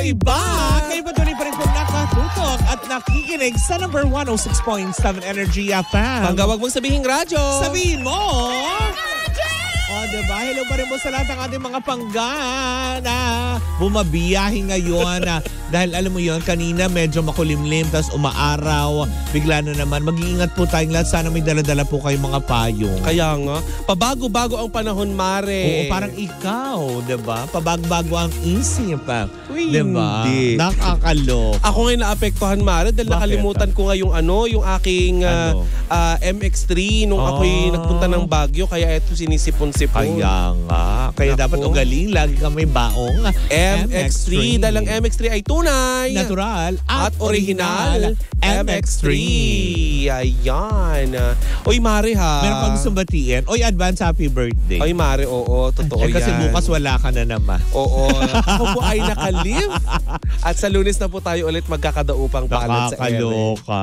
Pinoy ba? Kayo patuloy pa rin pong nakatutok at nakikinig sa number 106.7 Energy FM. Hanggang wag mong sabihin radyo. Sabihin mo! Diba? Hello pa rin po sa lahat ng ating mga pangga na bumabiyahe ngayon. Dahil alam mo yon kanina medyo makulimlim, tapos umaaraw. Bigla na naman. Mag-iingat po tayong lahat. Sana may dala-dala po kayong mga payong. Kaya nga, pabago-bago ang panahon, Mare. Oo, parang ikaw, diba? Pabago-bago ang isip. Uy, diba? hindi. Nakakalok. Ako ngayon naapektuhan, Mare, dahil nakalimutan ko nga yung yung aking MX-3 nung ako'y nagpunta ng Baguio. Kaya eto sinisipon-sipon. Kaya nga. Kaya dapat ugaling. Lagi ka may baong MX-3. Dahil ang MX-3 ay tunay, natural, at original MX-3. Ayan. Oy, Mare ha. Meron kang gustong batiin. Oy, advance happy birthday. Oy, Mare, oo. Totoo yan. Kasi bukas wala ka na naman. Oo. Ako po ay nakalive. At sa Lunes na po tayo ulit magkakadaupang paalam sa ere. Nakakaloka.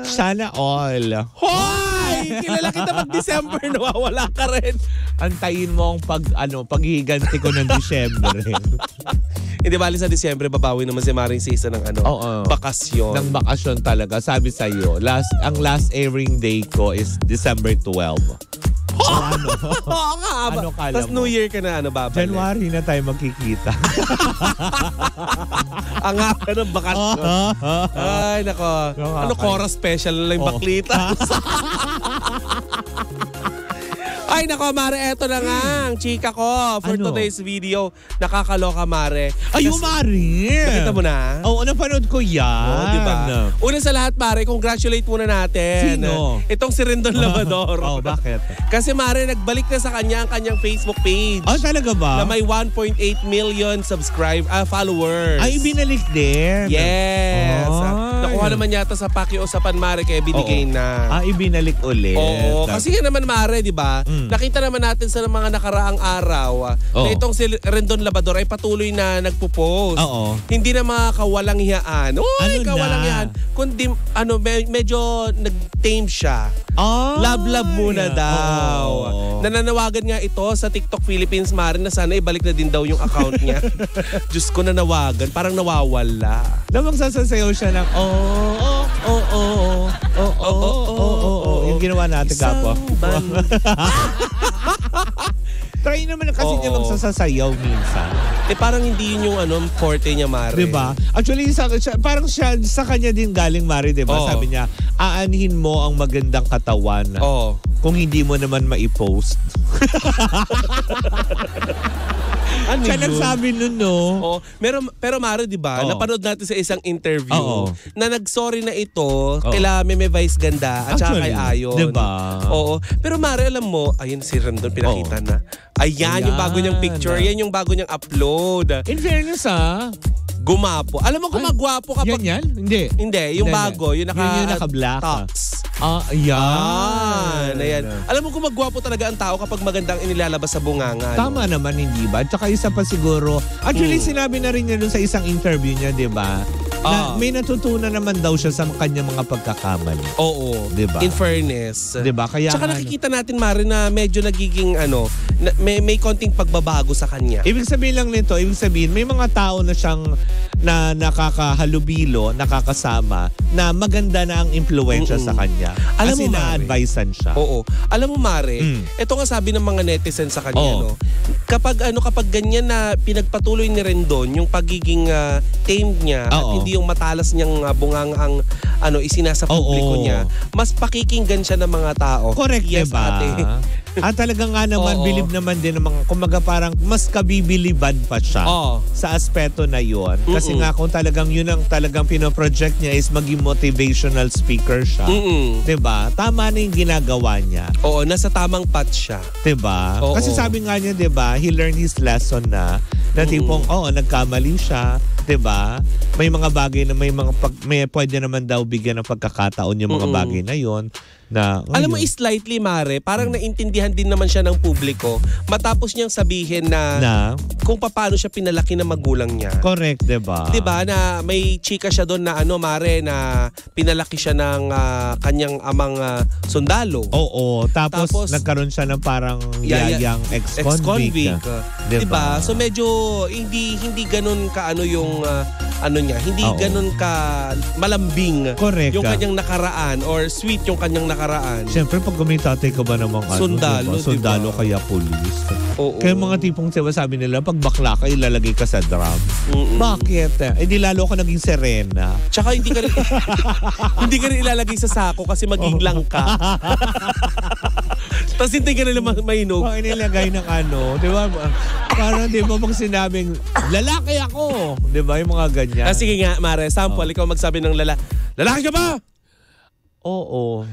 Sana all. Hoy! Kilala kita pag-December, nawawala ka rin. Antayin mo ang paghihiganti ko ng Disyembre. Hindi bali sa Disyembre, babawi naman si Maring Sisa ng bakasyon. Ng bakasyon talaga. Sabi sa'yo, ang last airing day ko is December 12. Oo nga. Ano kala Tapos New Year ka na, babalik. January na tayo magkikita. Ang haba ng bakasyon. Ay, nako. Ano, chorus special na lang yung baklita. Ay, nako, Mare, eto na nga ang chika ko for today's video. Nakakaloka, Mare. Ayun, Mare! Nakita mo na? Oo, napanood ko yan. Oo, diba? Una sa lahat, Mare, congratulate muna natin. Sino? Itong si Rendon Labrador. Bakit? Kasi, Mare, nagbalik na sa kanya ang kanyang Facebook page. Talaga ba? Na may 1.8 million followers. Ay, binalik din? Yes. Nakuha naman yata sa pakiusapan, Mare, kaya binigay na. Ibinalik ulit. Oo. Kasi nga naman, Mare, di ba? Nakita naman natin sa mga nakaraang araw na itong si Rendon Labrador ay patuloy na nagpo-post. Hindi na mga kawalang hiyaan. Kawalang hiyaan. Kundi medyo nag-tame siya. Love muna daw. Nananawagan nga ito sa TikTok Philippines, Mare, na sana ibalik na din daw yung account niya. Diyos ko, nanawagan. Parang nawawala. Namang sasasayaw siya ng yung ginawa natin, Kapo. Try naman kasi niya magsasayaw minsan. Parang hindi yun yung forte niya, Mare. Diba? Actually, parang siya sa kanya din galing, Mare, diba? Sabi niya, aanhin mo ang magandang katawan. Kung hindi mo naman ma-post. Siya nagsabi nun, no? Pero Mare, di ba? Napanood natin sa isang interview na nag-sorry na ito kila Meme Vice Ganda at saka kay Ayon. Diba? Oo. Pero Mare, alam mo, ayun si Rendon, pinakita na. Ayan, yung bago niyang picture. Yan yung bago niyang upload. In fairness, gumapo. Alam mo kung magwapo kapag... Yan? Hindi. Hindi, yung bago. Yung naka-black. Talks. Ayan. Alam mo kung magwapo talaga ang tao kapag magandang inilalabas sa bunganga. Tama naman, hindi ba? Tsaka isa pa siguro. Actually, sinabi na rin niya dun sa isang interview niya, di ba? Na may natutunan naman daw siya sa kanyang mga pagkakamali. Oo. Diba? In fairness. Diba? Kaya tsaka nakikita natin, Mare, na medyo nagiging may konting pagbabago sa kanya. Ibig sabihin may mga tao na siyang na nakakahalubilo, nakakasama, na maganda na ang impluwensya sa kanya. Alam kasi mo, na-advisean siya. Oo. Alam mo, Mare, ito nga sabi ng mga netizen sa kanya, no? Kapag ganyan na pinagpatuloy ni Rendon yung pagiging tamed niya at hindi yung matalas niyang bungang ang isinasa publiko niya, mas pakikinggan siya ng mga tao. Correct, yes, diba? Ate. At talaga nga naman, believe naman din ng mga, kumaga parang mas kabibilibad pa siya sa aspeto na yun. Kasi nga kung talagang yun ang talagang pinoproject niya is maging motivational speaker siya. Diba? Tama na yung ginagawa niya. Oo, nasa tamang path siya. Diba? Kasi sabi nga niya, diba, he learned his lesson na tipong, nagkamali siya. 'Diba? May mga bagay na may pwede naman daw bigyan ng pagkakataon yung mga bagay na yon na alam mo, slightly Mare, parang naintindihan din naman siya ng publiko matapos niyang sabihin na kung paano siya pinalaki ng magulang niya. Correct, 'diba? 'Diba na may chika siya doon na Mare, na pinalaki siya ng kanyang amang sundalo. Oo, tapos nagkaroon siya ng parang yayang ex-convict. Diba? So medyo hindi ganun ka yung niya, hindi ganun ka malambing. Correct, yung kanyang nakaraan or sweet yung kanyang nakaraan. Siyempre, pag kumitatay ka ba namang sundalo, diba? Sundalo kaya pulis. Kaya mga tipong sabi nila, pag bakla ka, ilalagay ka sa drum. Bakit? Di lalo ka naging Serena. Tsaka hindi ka rin ilalagay sa sako kasi magiglang ka. Tapos hindi ka nila mainog. Bakit nilagay ng di ba? Parang di ba pag sinabing, lalaki ako. Di ba? Yung mga ganyan. Sige nga, Mare, sample, ikaw magsabi ng lalaki ka ba? Oo.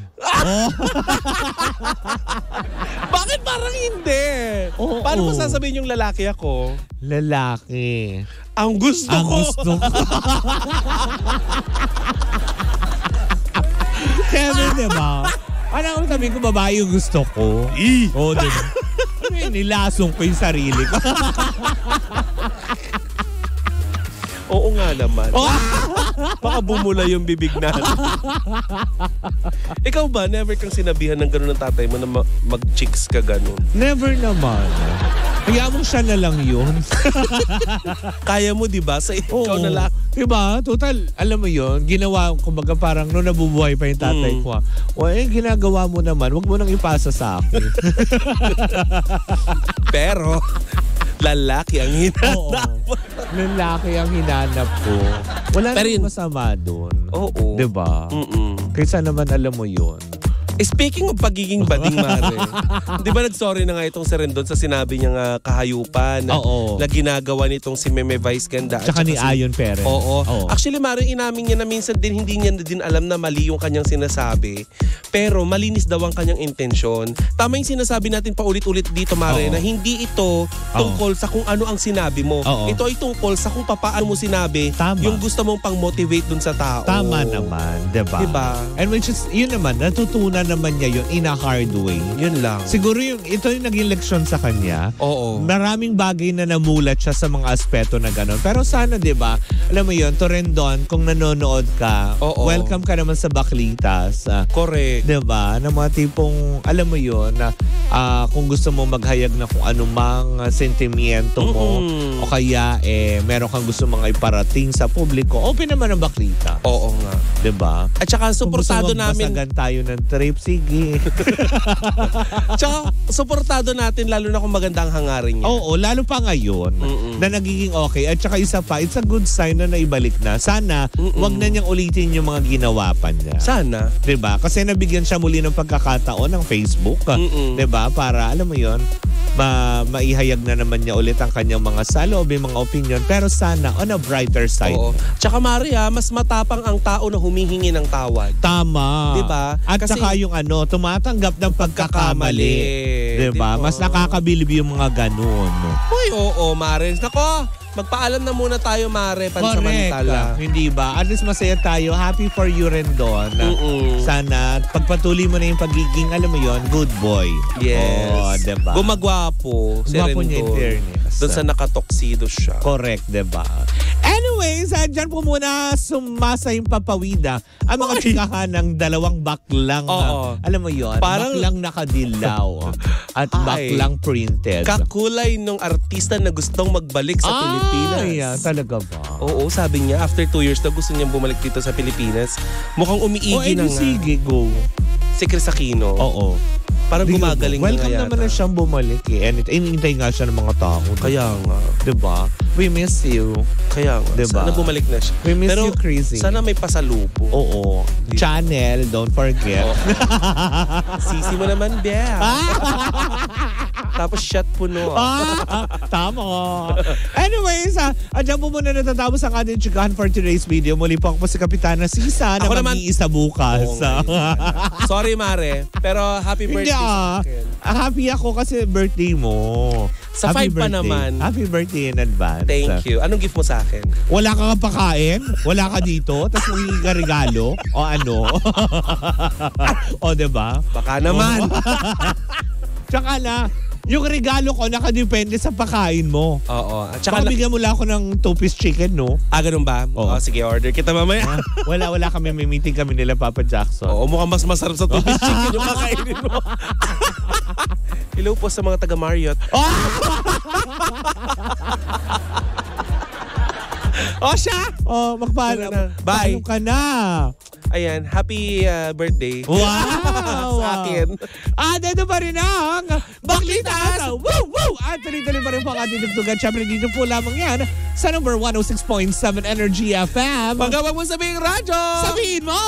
Bakit parang hindi? Paano mo sasabihin yung lalaki ako? Lalaki. Ang gusto ko. Kaya diba? Parang sabihin ko, babae yung gusto ko. Oo, diba? Nilasong ko yung sarili ko. Oo nga naman. Baka bumula yung bibig natin. Ikaw ba, never kang sinabihan ng gano'n ng tatay mo na mag-chicks ka gano'n? Never naman. Kaya mong siya na lang yun. Kaya mo, diba? Sa ikaw na lang. Diba? Total, alam mo yun, ginawa, kumbaga parang nung nabubuhay pa yung tatay ko. Ginagawa mo naman, wag mo nang ipasa sa akin. Pero, lalaki ang hinanap. Lalaki ang hinanap ko. Wala nang masama doon. Oo. Diba? Kaysa naman alam mo yun. Speaking of pagiging bading, Mare, di ba nag-sorry na nga itong si Rendon sa sinabi niyang kahayupan na ginagawa nitong si Meme Vice Ganda. Tsaka ni Ayon Perez. Oo. Actually, Mare, inamin niya na minsan din hindi niya din alam na mali yung kanyang sinasabi. Pero malinis daw ang kanyang intensyon. Tama yung sinasabi natin paulit-ulit dito, Mare, na hindi ito tungkol sa kung ano ang sinabi mo. Ito ay tungkol sa kung paano mo sinabi yung gusto mong pang-motivate dun sa tao. Tama naman, diba? And which is, yun naman, natutunan naman niya yun in a hard way. Yun lang. Siguro ito yung naging leksyon sa kanya. Oo. Maraming bagay na namulat siya sa mga aspeto na gano'n. Pero sana, diba, alam mo yun, to Rendon, kung nanonood ka, welcome ka naman sa Baklitas. Correct. Diba? Na mga tipong, alam mo yun, na kung gusto mo maghayag na kung anumang sentimiento mo, o kaya meron kang gusto mga iparating sa publiko, open naman ang Baklitas. Oo nga. Diba? At saka suportado namin. Masagan tayo ng trip, sige. Tsaka suportado natin lalo na kung maganda ang hangarin niya. Oo, lalo pa ngayon na nagiging okay. At saka isa pa, it's a good sign na naibalik na. Sana, wag na niyang ulitin yung mga ginawa pa niya. Sana. Diba? Kasi nabigyan siya muli ng pagkakataon ng Facebook. Diba? Para, alam mo yun, maihayag na naman niya ulit ang kanyang mga salob, yung mga opinion. Pero sana, on a brighter side. Oo. Tsaka Maria, mas matapang ang tao na humihingi ng tawad. Tama. Diba? At kasi, saka yung tumatanggap ng pagkakamali. Diba? Mas nakakabilib yung mga ganun. Uy, oo, Maris. Nako, magpaalam na muna tayo, Mare, pansamantala. Correct. Hindi ba? At least masaya tayo. Happy for you, Rendon. Sana pagpatuloy mo na yung pagiging, alam mo yon, good boy. Yes. Diba? Gumagwapo si Rendon. Niya in fairness. Doon sa nakatoksido siya. Correct, diba? Anyways, dyan po muna sumasa yung papawida ang mga chikahan ng dalawang baklang. Alam mo yon, baklang nakadilaw at baklang printed. Kakulay nung artista na gustong magbalik sa Pilipinas. Yeah, talaga ba? Oo, sabi niya, after 2 years na gusto niyang bumalik dito sa Pilipinas. Mukhang umiigi na nga. Sige, go. Si Chris Aquino. Oo. Parang gumagaling na nga yata. Welcome naman na siyang bumalik eh. And inintay nga siya ng mga tao. Kaya nga. Diba? We miss you. Kaya nga. Diba? Sana bumalik na siya. We miss you, crazy. Sana may pasalubo. Oo. Channel, don't forget. Sisi mo naman, Bea. Tapos shot puno. Tama. Anyways, dyan po muna natatapos ang ating chikahan for today's video. Muli po ako si Kapitana Sisa na mag-iisa bukas. Sorry, Mare. Pero happy birthday sa akin. Happy ako kasi birthday mo. Sa 5 pa naman. Happy birthday in advance. Thank you. Anong gift mo sa akin? Wala ka pakain? Wala ka dito? Tapos humingi ka regalo? O ano? O diba? Baka naman. Tsaka na, yung regalo ko nakadepende sa pakain mo. Oo. At saka bigyan mo lang ako ng 2-piece chicken, no? Ganun ba? Oo. Sige, order kita mamaya. Wala kami. May meeting kami nila, Papa Jackson. Oo, mukhang mas masarap sa 2-piece chicken yung kakainin mo. Hello po sa mga taga Marriott. Siya! Magpaalam. Bye. Paano ka na? Ayan, happy birthday. Wow! Sa akin. Dito pa rin ang Baklitas! Woo! Woo! At tuloy-tuloy pa rin po ang ating dugtugan. Siyempre, dito po lamang yan sa number 106.7 Energy FM. Pagkawag mo sabihin radyo! Sabihin mo!